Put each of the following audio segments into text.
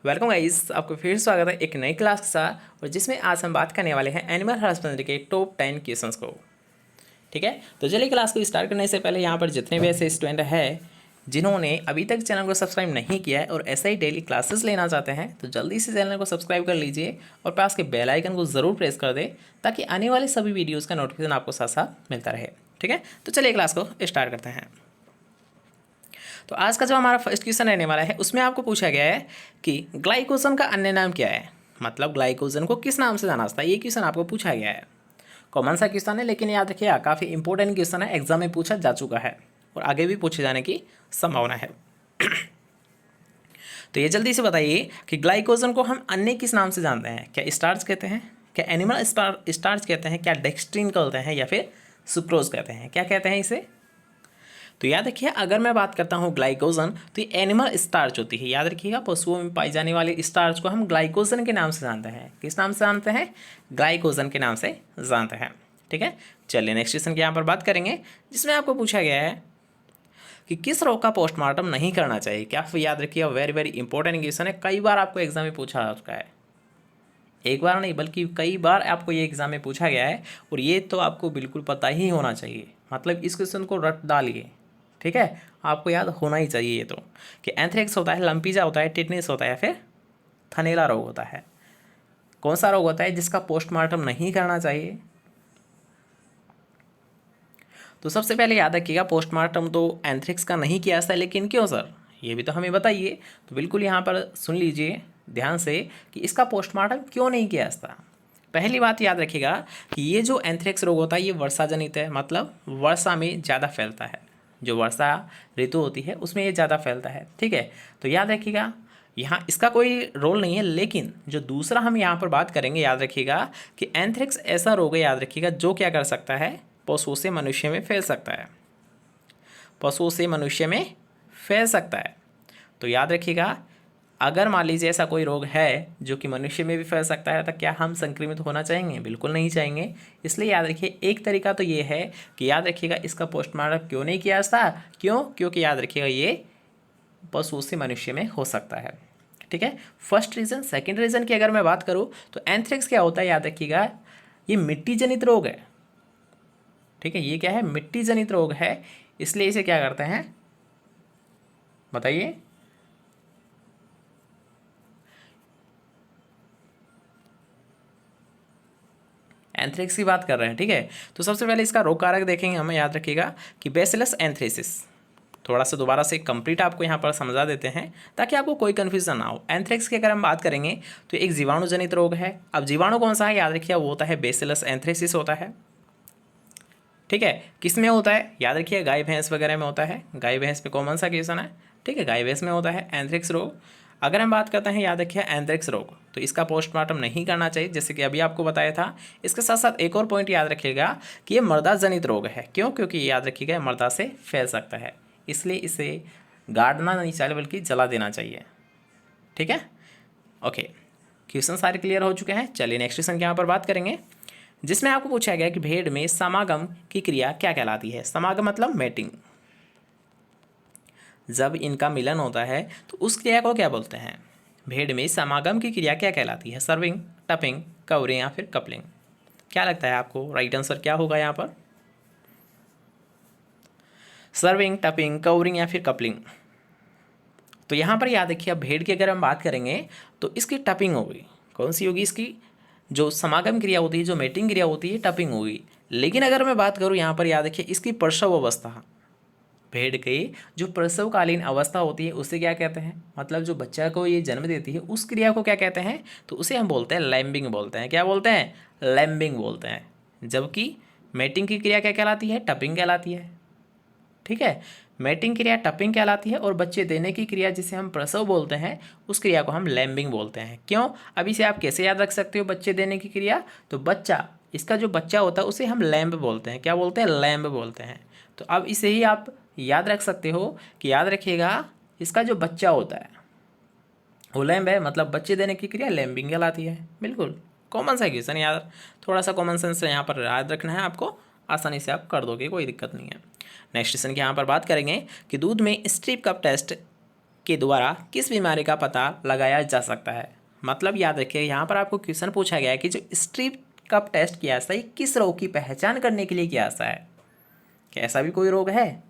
Welcome guys, आपको फिर स्वागत है एक नई क्लास के साथ। और जिसमें आज हम बात करने वाले हैं एनिमल हस्बेंड्री के टॉप 10 क्वेश्चंस को। ठीक है, तो चलिए क्लास को स्टार्ट करने से पहले यहाँ पर जितने भी ऐसे स्टूडेंट हैं जिन्होंने अभी तक चैनल को सब्सक्राइब नहीं किया है और ऐसे ही डेली क्लासेस लेना चाहते हैं तो जल्दी से चैनल को सब्सक्राइब कर लीजिए और पास के बेल आइकन को ज़रूर प्रेस कर दें ताकि आने वाले सभी वीडियोज़ का नोटिफिकेशन आपको साथ साथ मिलता रहे। ठीक है, तो चलिए क्लास को स्टार्ट करते हैं। तो आज का जो हमारा फर्स्ट क्वेश्चन रहने वाला है उसमें आपको पूछा गया है कि ग्लाइकोजन का अन्य नाम क्या है, मतलब ग्लाइकोजन को किस नाम से जाना जाता है। ये क्वेश्चन आपको पूछा गया है। कॉमन सा क्वेश्चन है लेकिन याद रखिए काफ़ी इंपॉर्टेंट क्वेश्चन है, एग्जाम में पूछा जा चुका है और आगे भी पूछे जाने की संभावना है। तो ये जल्दी से बताइए कि ग्लाइकोजन को हम अन्य किस नाम से जानते हैं। क्या स्टार्च कहते हैं, क्या एनिमल स्टार्च कहते हैं, क्या डेक्सट्रीन कहते हैं या फिर सुक्रोज कहते हैं, क्या कहते हैं इसे। तो याद रखिए अगर मैं बात करता हूँ ग्लाइकोजन तो ये एनिमल स्टार्च होती है। याद रखिएगा पशुओं में पाई जाने वाली स्टार्च को हम ग्लाइकोजन के नाम से जानते हैं। किस नाम से जानते हैं? ग्लाइकोजन के नाम से जानते हैं। ठीक है, चलिए नेक्स्ट क्वेश्चन की यहाँ पर बात करेंगे जिसमें आपको पूछा गया है कि किस रोग का पोस्टमार्टम नहीं करना चाहिए। क्या याद रखिएगा, वेरी वेरी इंपॉर्टेंट क्वेश्चन है, कई बार आपको एग्जाम में पूछा जा चुका है। एक बार नहीं बल्कि कई बार आपको ये एग्जाम में पूछा गया है और ये तो आपको बिल्कुल पता ही होना चाहिए। मतलब इस क्वेश्चन को रट डालिए। ठीक है, आपको याद होना ही चाहिए ये तो कि एंथ्रेक्स होता है, लंपीजा होता है, टिटनेस होता है या फिर थनैला रोग होता है। कौन सा रोग होता है जिसका पोस्टमार्टम नहीं करना चाहिए? तो सबसे पहले याद रखिएगा पोस्टमार्टम तो एंथ्रेक्स का नहीं किया जाता, लेकिन क्यों सर, ये भी तो हमें बताइए। तो बिल्कुल यहाँ पर सुन लीजिए ध्यान से कि इसका पोस्टमार्टम क्यों नहीं किया जाता। पहली बात याद रखिएगा कि ये जो एंथ्रेक्स रोग होता है ये वर्षा जनित है, मतलब वर्षा में ज़्यादा फैलता है। जो वर्षा ऋतु होती है उसमें ये ज़्यादा फैलता है। ठीक है, तो याद रखिएगा यहाँ इसका कोई रोल नहीं है। लेकिन जो दूसरा हम यहाँ पर बात करेंगे, याद रखिएगा कि एंथ्रेक्स ऐसा रोग है, याद रखिएगा, जो क्या कर सकता है, पशुओं से मनुष्य में फैल सकता है। पशुओं से मनुष्य में फैल सकता है। तो याद रखिएगा अगर मान लीजिए ऐसा कोई रोग है जो कि मनुष्य में भी फैल सकता है तो क्या हम संक्रमित होना चाहेंगे? बिल्कुल नहीं चाहेंगे। इसलिए याद रखिए एक तरीका तो ये है कि याद रखिएगा इसका पोस्टमार्टम क्यों नहीं किया जाता। क्यों? क्योंकि याद रखिएगा ये पशु से मनुष्य में हो सकता है। ठीक है, फर्स्ट रीज़न। सेकेंड रीज़न की अगर मैं बात करूँ तो एंथ्रेक्स क्या होता है, याद रखिएगा ये मिट्टी जनित रोग है। ठीक है, ये क्या है? मिट्टी जनित रोग है। इसलिए इसे क्या करते हैं बताइए? एंथ्रेक्स की बात कर रहे हैं। ठीक है, तो सबसे पहले इसका रोग कारक देखेंगे। हमें याद रखिएगा कि बैसिलस एंथ्रेसिस। थोड़ा सा दोबारा से कंप्लीट आपको यहाँ पर समझा देते हैं ताकि आपको कोई कन्फ्यूजन ना हो। एंथ्रेक्स की अगर हम बात करेंगे तो एक जीवाणु जनित रोग है। अब जीवाणु कौन सा है? याद रखिए वो होता है बैसिलस एंथ्रेसिस होता है। ठीक है, किस में होता है? याद रखिए गाय भैंस वगैरह में होता है। गाय भैंस पे कॉमन सा क्वेश्चन है। ठीक है, गाय भैंस में होता है एंथ्रेक्स रोग। अगर हम बात करते हैं, याद रखिए एंथ्रेक्स रोग, तो इसका पोस्टमार्टम नहीं करना चाहिए, जैसे कि अभी आपको बताया था। इसके साथ साथ एक और पॉइंट याद रखिएगा कि ये मृदा जनित रोग है। क्यों? क्योंकि याद रखिएगा मृदा से फैल सकता है, इसलिए इसे गाड़ना नहीं चाहिए बल्कि जला देना चाहिए। ठीक है, ओके, क्वेश्चन सारे क्लियर हो चुके हैं। चलिए नेक्स्ट क्वेश्चन की यहाँ पर बात करेंगे जिसमें आपको पूछा गया कि भेड़ में समागम की क्रिया क्या कहलाती है। समागम मतलब मैटिंग। जब इनका मिलन होता है तो उस क्रिया को क्या बोलते हैं? भेड़ में समागम की क्रिया क्या कहलाती है? सर्विंग, टपिंग, कवरिंग या फिर कपलिंग। क्या लगता है आपको राइट आंसर क्या होगा यहाँ पर? सर्विंग, टपिंग, कवरिंग या फिर कपलिंग। तो यहाँ पर याद रखिए भेड़ की अगर हम बात करेंगे तो इसकी टपिंग होगी। कौन सी होगी? इसकी जो समागम क्रिया होती है, जो मेटिंग क्रिया होती है, टपिंग होगी। लेकिन अगर मैं बात करूँ यहाँ पर, याद रखिए इसकी प्रसव अवस्था, भेड़ की जो प्रसवकालीन अवस्था होती है उसे क्या कहते हैं? मतलब जो बच्चा को ये जन्म देती है उस क्रिया को क्या कहते हैं? तो उसे हम बोलते हैं लैम्बिंग बोलते हैं। क्या बोलते हैं? लैम्बिंग बोलते हैं। जबकि मेटिंग की क्रिया क्या कहलाती है? टपिंग कहलाती है। ठीक है, मेटिंग क्रिया टपिंग कहलाती है और बच्चे देने की क्रिया जिसे हम प्रसव बोलते हैं उस क्रिया को हम लैम्बिंग बोलते हैं। क्यों? अभी से आप कैसे याद रख सकते हो बच्चे देने की क्रिया? तो बच्चा, इसका जो बच्चा होता है उसे हम लैम्ब बोलते हैं। क्या बोलते हैं? लैम्ब बोलते हैं। तो अब इसे ही आप याद रख सकते हो कि याद रखिएगा इसका जो बच्चा होता है वो लैम्ब है, मतलब बच्चे देने की क्रिया लैम्बिंग कहलाती है। बिल्कुल कॉमन सा क्वेश्चन यार, थोड़ा सा कॉमन सेंस यहाँ पर याद रखना है आपको, आसानी से आप कर दोगे, कोई दिक्कत नहीं है। नेक्स्ट क्वेश्चन की यहाँ पर बात करेंगे कि दूध में स्ट्रिप कप टेस्ट के द्वारा किस बीमारी का पता लगाया जा सकता है। मतलब याद रखिए यहाँ पर आपको क्वेश्चन पूछा गया है कि जो स्ट्रिप कप टेस्ट किया जाता है ये किस रोग की पहचान करने के लिए किया जाता है। क्या ऐसा भी कोई रोग है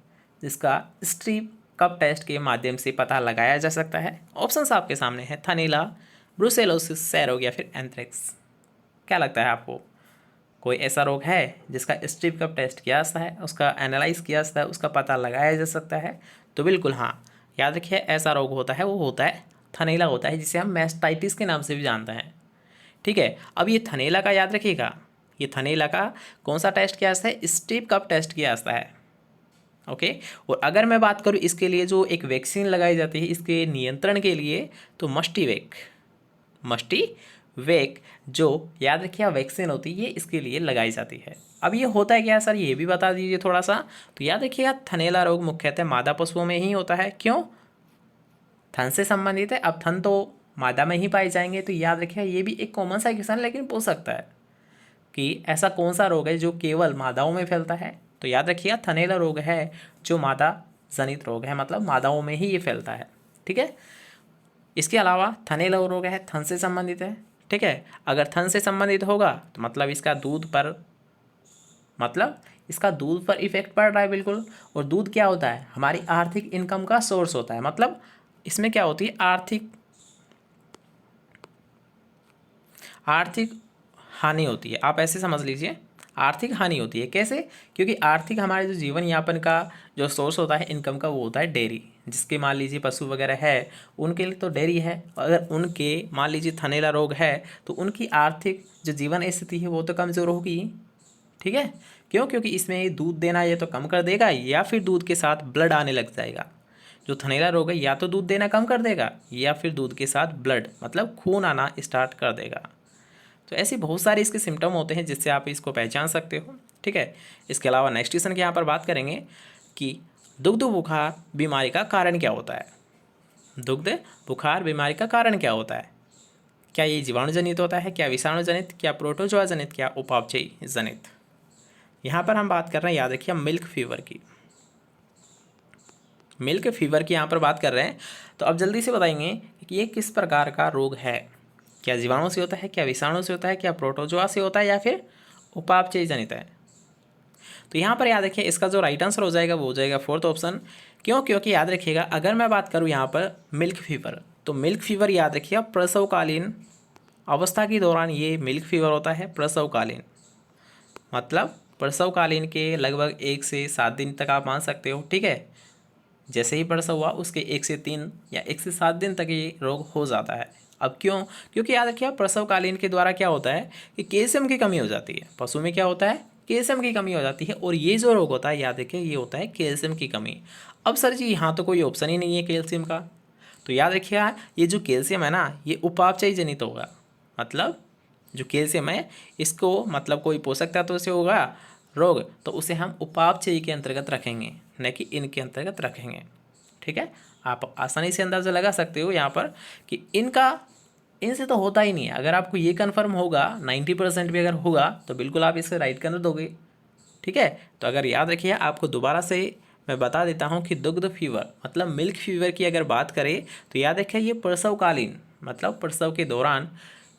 जिसका स्ट्रिप कप टेस्ट के माध्यम से पता लगाया जा सकता है। ऑप्शंस आपके सामने है, थनीला, ब्रुसेलोसिस, क्षय रोग या फिर एंथ्रेक्स। क्या लगता है आपको, कोई ऐसा रोग है जिसका स्ट्रिप कप टेस्ट किया जाता है, उसका एनालाइज किया जाता है, उसका पता लगाया जा सकता है। तो बिल्कुल हाँ, याद रखिए ऐसा रोग होता है, वो होता है थनैला होता है, जिसे हम मैस्टाइटिस के नाम से भी जानते हैं। ठीक है, अब ये थनैला का याद रखिएगा, ये थनैला का कौन सा टेस्ट किया जाता है, स्ट्रिप कप टेस्ट किया जाता है। ओके, और अगर मैं बात करूँ इसके लिए जो एक वैक्सीन लगाई जाती है इसके नियंत्रण के लिए, तो मस्टीवेक जो याद रखिए वैक्सीन होती है ये इसके लिए लगाई जाती है। अब ये होता है क्या सर, ये भी बता दीजिए थोड़ा सा। तो याद रखिएगा थनैला रोग मुख्यतः मादा पशुओं में ही होता है। क्यों, थन से संबंधित है। अब थन तो मादा में ही पाए जाएंगे, तो याद रखिए ये भी एक कॉमन सा क्वेश्चन लेकिन पूछ सकता है कि ऐसा कौन सा रोग है जो केवल मादाओं में फैलता है। तो याद रखिएगा थनैला रोग है जो मादा जनित रोग है, मतलब मादाओं में ही ये फैलता है। ठीक है, इसके अलावा थनैला रोग है थन से संबंधित है। ठीक है, अगर थन से संबंधित होगा तो मतलब इसका दूध पर इफेक्ट पड़ रहा है बिल्कुल। और दूध क्या होता है, हमारी आर्थिक इनकम का सोर्स होता है। मतलब इसमें क्या होती है, आर्थिक हानि होती है। आप ऐसे समझ लीजिए, आर्थिक हानि होती है। कैसे, क्योंकि आर्थिक हमारे जो जीवन यापन का जो सोर्स होता है इनकम का, वो होता है डेयरी। जिसके मान लीजिए पशु वगैरह है उनके लिए तो डेयरी है। अगर उनके मान लीजिए थनैला रोग है तो उनकी आर्थिक जो जीवन स्थिति है वो तो कमज़ोर होगी। ठीक है, क्यों, क्योंकि इसमें दूध देना ये तो कम कर देगा या फिर दूध के साथ ब्लड आने लग जाएगा। जो थनैला रोग है या तो दूध देना कम कर देगा या फिर दूध के साथ ब्लड मतलब खून आना स्टार्ट कर देगा। तो ऐसे बहुत सारे इसके सिम्टम होते हैं जिससे आप इसको पहचान सकते हो। ठीक है, इसके अलावा नेक्स्ट क्वेश्चन की यहाँ पर बात करेंगे कि दुग्ध बुखार बीमारी का कारण क्या होता है। दुग्ध बुखार बीमारी का कारण क्या होता है, क्या ये जीवाणु जनित होता है, क्या विषाणु जनित, क्या प्रोटोजोआ जनित, क्या उपापचयी जनित। यहाँ पर हम बात कर रहे हैं, याद रखिए मिल्क फीवर की यहाँ पर बात कर रहे हैं। तो अब जल्दी से बताएंगे कि ये किस प्रकार का रोग है, क्या जीवाणु से होता है, क्या विषाणु से होता है, क्या प्रोटोजोआ से होता है या फिर उपापचयी जनित है। तो यहाँ पर याद रखिए इसका जो राइट आंसर हो जाएगा वो हो जाएगा फोर्थ ऑप्शन। क्यों, क्योंकि याद रखिएगा अगर मैं बात करूँ यहाँ पर मिल्क फीवर, तो मिल्क फीवर याद रखिएगा प्रसवकालीन अवस्था के दौरान ये मिल्क फीवर होता है। प्रसवकालीन मतलब प्रसवकालीन के लगभग 1 से 7 दिन तक आप मान सकते हो। ठीक है, जैसे ही प्रसव हुआ उसके 1 से 3 या 1 से 7 दिन तक ये रोग हो जाता है। अब क्यों, क्योंकि याद रखिए प्रसवकालीन के द्वारा क्या होता है कि कैल्शियम की कमी हो जाती है। पशु में क्या होता है, कैल्शियम की कमी हो जाती है, और ये जो रोग होता है याद रखिए ये होता है कैल्शियम की कमी। अब सर जी यहाँ तो कोई ऑप्शन ही नहीं है कैल्शियम का, तो याद रखिए ये जो कैल्शियम है ना ये उपापचयी जनित होगा। मतलब जो कैल्शियम है इसको मतलब कोई पोषक तत्व से होगा रोग, तो उसे हम उपापचयी के अंतर्गत रखेंगे, न कि इनके अंतर्गत रखेंगे। ठीक है, आप आसानी से अंदाज़ा लगा सकते हो यहाँ पर कि इनसे तो होता ही नहीं है। अगर आपको ये कन्फर्म होगा 90% भी अगर होगा तो बिल्कुल आप इसे राइट कर दोगे। ठीक है, तो अगर याद रखिए आपको दोबारा से मैं बता देता हूँ कि दुग्ध फीवर मतलब मिल्क फीवर की अगर बात करें तो याद रखिए ये प्रसवकालीन मतलब प्रसव के दौरान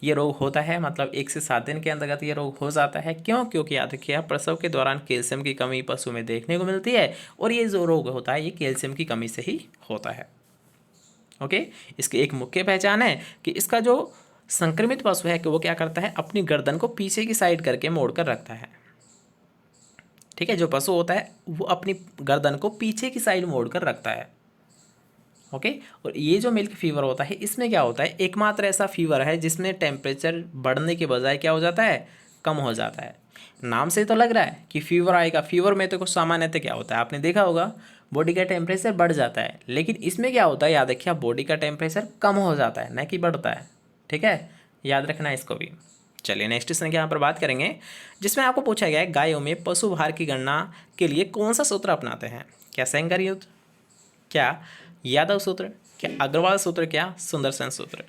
ये रोग होता है। मतलब 1 से 7 दिन के अंतर्गत ये रोग हो जाता है। क्यों, क्योंकि याद रखिए प्रसव के दौरान कैल्शियम की कमी पशु में देखने को मिलती है, और ये जो रोग होता है ये कैल्शियम की कमी से ही होता है। ओके, इसकी एक मुख्य पहचान है कि इसका जो संक्रमित पशु है कि वो क्या करता है, अपनी गर्दन को पीछे की साइड करके मोड़ कर रखता है। ठीक है, जो पशु होता है वो अपनी गर्दन को पीछे की साइड मोड़ कर रखता है। ओके, और ये जो मिल्क फीवर होता है इसमें क्या होता है, एकमात्र ऐसा फीवर है जिसमें टेम्परेचर बढ़ने के बजाय क्या हो जाता है, कम हो जाता है। नाम से तो लग रहा है कि फीवर आएगा, फीवर में तो कुछ सामान्यतः क्या होता है आपने देखा होगा, बॉडी का टेम्परेचर बढ़ जाता है, लेकिन इसमें क्या होता है याद रखिए बॉडी का टेम्परेचर कम हो जाता है न कि बढ़ता है। ठीक है, याद रखना इसको भी। चलिए नेक्स्ट क्वेश्चन की यहाँ पर बात करेंगे जिसमें आपको पूछा गया है गायों में पशु भार की गणना के लिए कौन सा सूत्र अपनाते हैं। क्या सेंगर युद्ध, क्या यादव सूत्र, क्या अग्रवाल सूत्र, क्या सुंदरसेन सूत्र।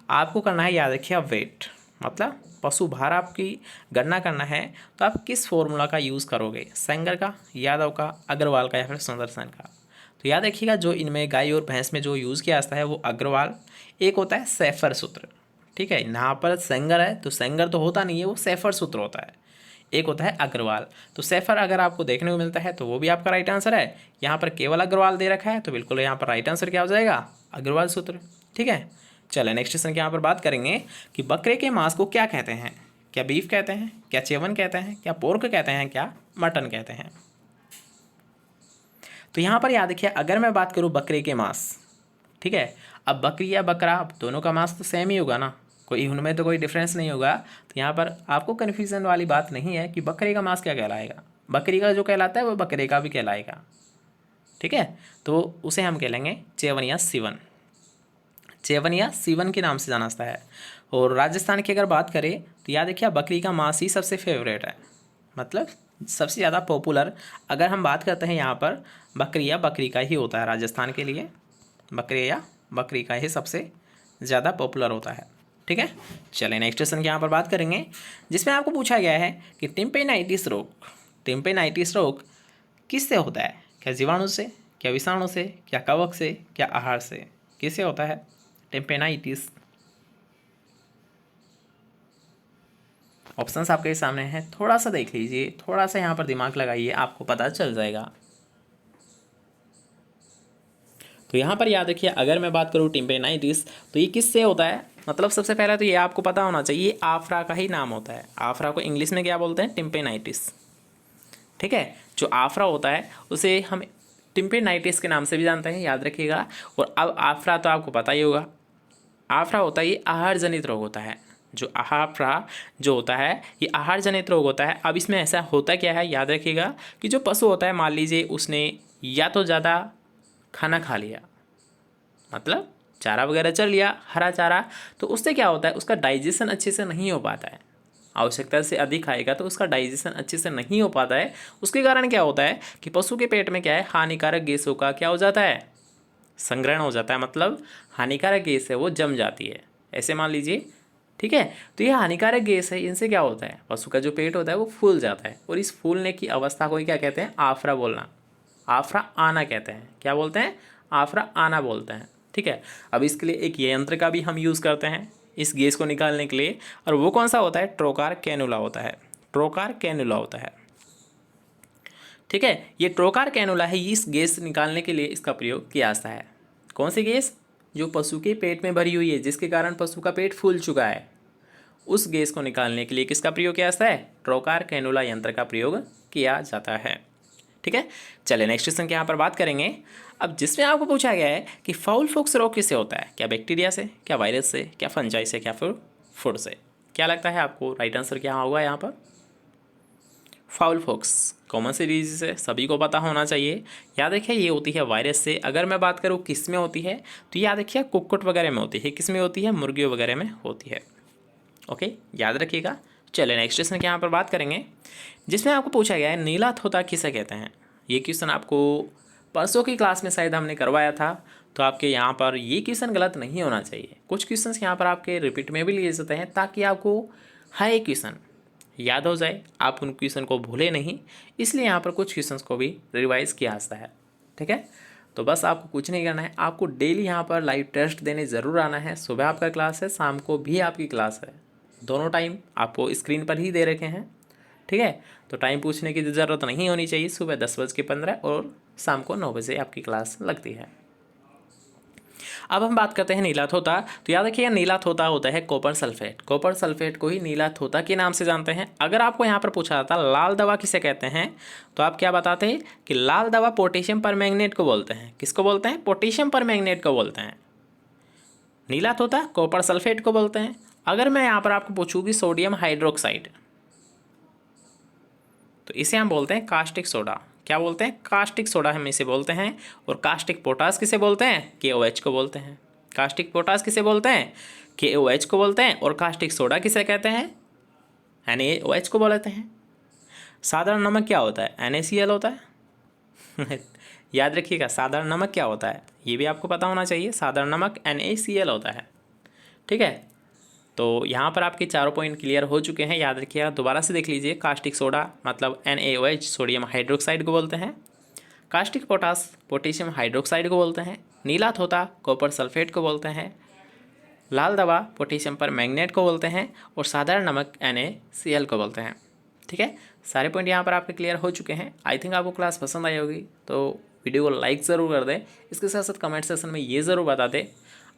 आपको करना है याद रखिए वेट मतलब पशु भार आपकी गणना करना है तो आप किस फॉर्मूला का यूज़ करोगे, सेंगर का, यादव का, अग्रवाल का या फिर सुंदरसेन का। तो याद रखिएगा जो इनमें गाय और भैंस में जो यूज़ किया जाता है वो अग्रवाल, एक होता है सैफर सूत्र। ठीक है, यहाँ पर सेंगर है तो सेंगर तो होता नहीं है, वो सैफर सूत्र होता है। एक होता है अग्रवाल, तो सैफर अगर आपको देखने को मिलता है तो वो भी आपका राइट आंसर है। यहाँ पर केवल अग्रवाल दे रखा है तो बिल्कुल यहाँ पर राइट आंसर क्या हो जाएगा, अग्रवाल सूत्र। ठीक है, चले नेक्स्ट क्वेश्चन के यहाँ पर बात करेंगे कि बकरे के मांस को क्या कहते हैं। क्या बीफ कहते हैं, क्या चेवन कहते हैं, क्या पोर्क कहते हैं, क्या मटन कहते हैं। तो यहाँ पर याद रखिए अगर मैं बात करूँ बकरे के मांस, ठीक है, अब बकरी या बकरा दोनों का मांस तो सेम ही होगा ना, कोई उनमें तो कोई डिफरेंस नहीं होगा। तो यहाँ पर आपको कन्फ्यूज़न वाली बात नहीं है कि बकरे का मांस क्या कहलाएगा, बकरी का जो कहलाता है वो बकरे का भी कहलाएगा। ठीक है, तो उसे हम कह लेंगे चेवन या सीवन, चेवन या सीवन के नाम से जाना जाता है। और राजस्थान की अगर बात करें तो याद रखिए बकरी का मांस ही सबसे फेवरेट है, मतलब सबसे ज़्यादा पॉपुलर। अगर हम बात करते हैं यहाँ पर बकरी या बकरी का ही होता है, राजस्थान के लिए बकरी या बकरी का ही सबसे ज़्यादा पॉपुलर होता है। ठीक है, चलिए नेक्स्ट क्वेश्चन की यहाँ पर बात करेंगे जिसमें आपको पूछा गया है कि टिम्पेनाइटिस रोग, टिम्पेनाइटिस रोग किससे होता है। क्या जीवाणु से, क्या विषाणु से, क्या कवक से, क्या आहार से, किससे होता है टिम्पेनाइटिस। ऑप्शंस आपके सामने हैं, थोड़ा सा देख लीजिए, थोड़ा सा यहाँ पर दिमाग लगाइए, आपको पता चल जाएगा। तो यहाँ पर याद रखिए अगर मैं बात करूँ टिम्पेनाइटिस तो ये किससे होता है, मतलब सबसे पहले तो ये आपको पता होना चाहिए आफरा का ही नाम होता है। आफरा को इंग्लिश में क्या बोलते हैं, टिम्पेनाइटिस। ठीक है, जो आफरा होता है उसे हम टिम्पेनाइटिस के नाम से भी जानते हैं, याद रखिएगा। और अब आफरा तो आपको पता ही होगा, आफरा होता है ये आहार जनित रोग होता है। जो आफरा जो होता है ये आहार जनित रोग होता है। अब इसमें ऐसा होता क्या है, याद रखिएगा कि जो पशु होता है, मान लीजिए उसने या तो ज़्यादा खाना खा लिया, मतलब चारा वगैरह चल लिया, हरा चारा, तो उससे क्या होता है उसका डाइजेशन अच्छे से नहीं हो पाता है। आवश्यकता से अधिक खाएगा तो उसका डाइजेशन अच्छे से नहीं हो पाता है। उसके कारण क्या होता है कि पशु के पेट में क्या है, हानिकारक गैसों का क्या हो जाता है, संग्रहण हो जाता है, मतलब हानिकारक गैस है वो जम जाती है, ऐसे मान लीजिए। ठीक है, तो ये हानिकारक गैस है, इनसे क्या होता है पशु का जो पेट होता है वो फूल जाता है, और इस फूलने की अवस्था को ही क्या कहते हैं, आफरा बोलना, आफरा आना कहते हैं। क्या बोलते हैं, आफरा आना बोलते हैं। ठीक है, अब इसके लिए एक यंत्र का भी हम यूज़ करते हैं इस गैस को निकालने के लिए, और वो कौन सा होता है, ट्रोकार कैनुला होता है, ट्रोकार कैनुला होता है। ठीक है, ये ट्रोकार कैनुला है, इस गैस निकालने के लिए इसका प्रयोग किया जाता है। कौन सी गैस, जो पशु के पेट में भरी हुई है, जिसके कारण पशु का पेट फूल चुका है, उस गैस को निकालने के लिए किसका प्रयोग किया जाता है, ट्रोकार कैनुला यंत्र का प्रयोग किया जाता है। ठीक है, चलिए नेक्स्ट क्वेश्चन की यहाँ पर बात करेंगे। अब जिसमें आपको पूछा गया है कि फाउल पॉक्स रोग किससे होता है, क्या बैक्टीरिया से, क्या वायरस से, क्या फंजाई से, क्या फिर फूड से। क्या लगता है आपको राइट आंसर क्या होगा यहाँ पर, फाउल पॉक्स कॉमन सी डिजीज है, सभी को पता होना चाहिए। याद रखिए ये होती है वायरस से। अगर मैं बात करूँ किस में होती है तो याद रखिए कुक्कुट वगैरह में होती है, किस में होती है, मुर्गियों वगैरह में होती है। ओके, याद रखिएगा। चलिए नेक्स्ट क्वेश्चन के यहाँ पर बात करेंगे जिसमें आपको पूछा गया है नीला थोता किसे कहते हैं। ये क्वेश्चन आपको परसों की क्लास में शायद हमने करवाया था, तो आपके यहाँ पर ये क्वेश्चन गलत नहीं होना चाहिए। कुछ क्वेश्चन यहाँ पर आपके रिपीट में भी लिए जाते हैं ताकि आपको हर एक क्वेश्चन याद हो जाए, आप उन क्वेश्चन को भूले नहीं, इसलिए यहाँ पर कुछ क्वेश्चंस को भी रिवाइज किया जाता है। ठीक है, तो बस आपको कुछ नहीं करना है, आपको डेली यहाँ पर लाइव टेस्ट देने ज़रूर आना है। सुबह आपका क्लास है, शाम को भी आपकी क्लास है, दोनों टाइम आपको स्क्रीन पर ही दे रखे हैं। ठीक है, तो टाइम पूछने की ज़रूरत नहीं होनी चाहिए। सुबह 10:15 और शाम को 9 बजे आपकी क्लास लगती है। अब हम बात करते हैं नीला थोता। तो याद रखिए नीला थोता होता है कॉपर सल्फेट, कॉपर सल्फेट को ही नीला थोता के नाम से जानते हैं। अगर आपको यहाँ पर पूछा जाता लाल दवा किसे कहते हैं, तो आप क्या बताते हैं कि लाल दवा पोटेशियम परमैंगनेट को बोलते हैं। किसको बोलते हैं, पोटेशियम परमैंगनेट को बोलते हैं। नीला तोता कॉपर सल्फेट को बोलते हैं। अगर मैं यहाँ पर आपको पूछूँ कि सोडियम हाइड्रोक्साइड, तो इसे हम बोलते हैं कास्टिक सोडा। क्या बोलते हैं, कास्टिक सोडा हम इसे बोलते हैं। और कास्टिक पोटास किसे बोलते हैं, KOH को बोलते हैं। कास्टिक पोटास किसे बोलते हैं, KOH को बोलते हैं। और कास्टिक सोडा किसे कहते हैं, NaOH को बोलते हैं। साधारण नमक क्या होता है, NaCl होता है। याद रखिएगा साधारण नमक क्या होता है, ये भी आपको पता होना चाहिए। साधारण नमक NaCl होता है। ठीक है, तो यहाँ पर आपके चारों पॉइंट क्लियर हो चुके हैं। याद रखिएगा, दोबारा से देख लीजिए। कास्टिक सोडा मतलब NaOH सोडियम हाइड्रोक्साइड को बोलते हैं। कास्टिक पोटास पोटेशियम हाइड्रोक्साइड को बोलते हैं। नीला थोथा कॉपर सल्फेट को बोलते हैं। लाल दवा पोटेशियम पर मैग्नेट को बोलते हैं। और साधारण नमक NaCl को बोलते हैं। ठीक है, सारे पॉइंट यहाँ पर आपके क्लियर हो चुके हैं। आई थिंक आपको क्लास पसंद आई होगी, तो वीडियो को लाइक ज़रूर कर दें। इसके साथ साथ कमेंट सेक्शन में ये ज़रूर बता दें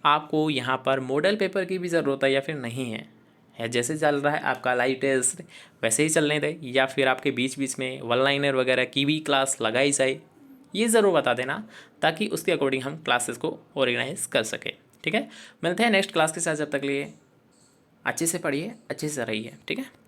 आपको यहाँ पर मॉडल पेपर की भी ज़रूरत है या फिर नहीं है जैसे चल रहा है आपका लाइव टेस्ट वैसे ही चलने दें, या फिर आपके बीच बीच में वन लाइनर वगैरह की भी क्लास लगाई जाए, ये ज़रूर बता देना ताकि उसके अकॉर्डिंग हम क्लासेस को ऑर्गेनाइज कर सकें। ठीक है, मिलते हैं नेक्स्ट क्लास के साथ। जब तक लिए अच्छे से पढ़िए, अच्छे से रहिए। ठीक है।